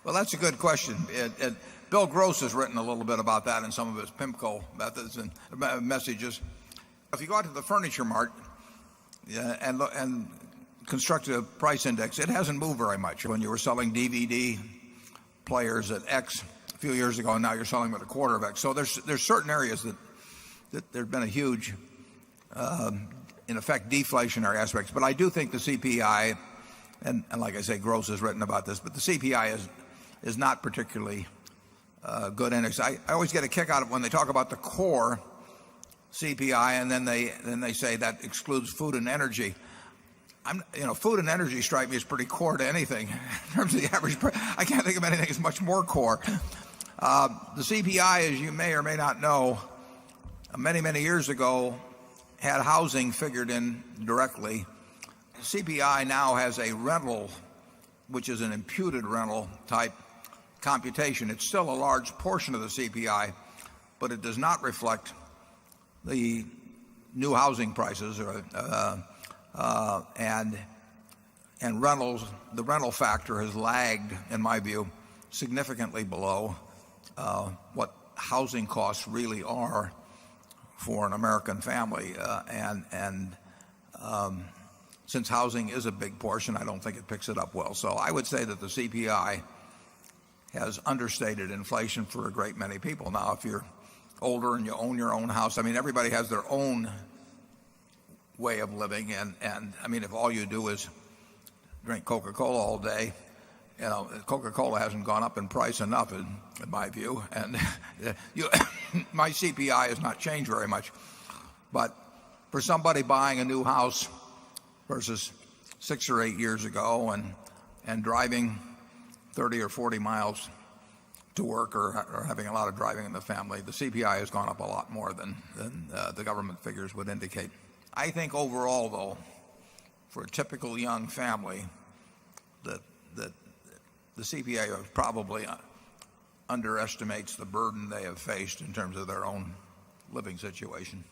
Well, that's a good question. Bill Gross has written a little bit about that in some of his PIMCO methods and messages. If you go out to the furniture mart and construct a price index, it hasn't moved very much. When you were selling DVD players at X a few years ago, and now you're selling them at a quarter of X. So there's certain areas that there's been a huge, in effect, deflationary aspects. But I do think the CPI, and like I say, Gross has written about this, but the CPI is not particularly good index. I always get a kick out of when they talk about the core CPI, and then they say that excludes food and energy. Food and energy strike me as pretty core to anything in terms of the average price. I can't think of anything that's much more core. The CPI, as you may or may not know, many years ago had housing figured in directly. CPI now has a rental, which is an imputed rental type computation. It's still a large portion of the CPI, but it does not reflect the new housing prices and rentals. The rental factor has lagged, in my view, significantly below what housing costs really are for an American family. Since housing is a big portion, I don't think it picks it up well. So I would say that the CPI has understated inflation for a great many people. Now, if you're older and you own your own house, I mean, everybody has their own way of living. And I mean, if all you do is drink Coca-Cola all day, Coca-Cola hasn't gone up in price enough, in my view. And my CPI has not changed very much. But for somebody buying a new house versus 6 or 8 years ago and driving 30 or 40 miles to work or having a lot of driving in the family, the CPI has gone up a lot more than the government figures would indicate. I think overall, though, for a typical young family, that the CPI probably underestimates the burden they have faced in terms of their own living situation.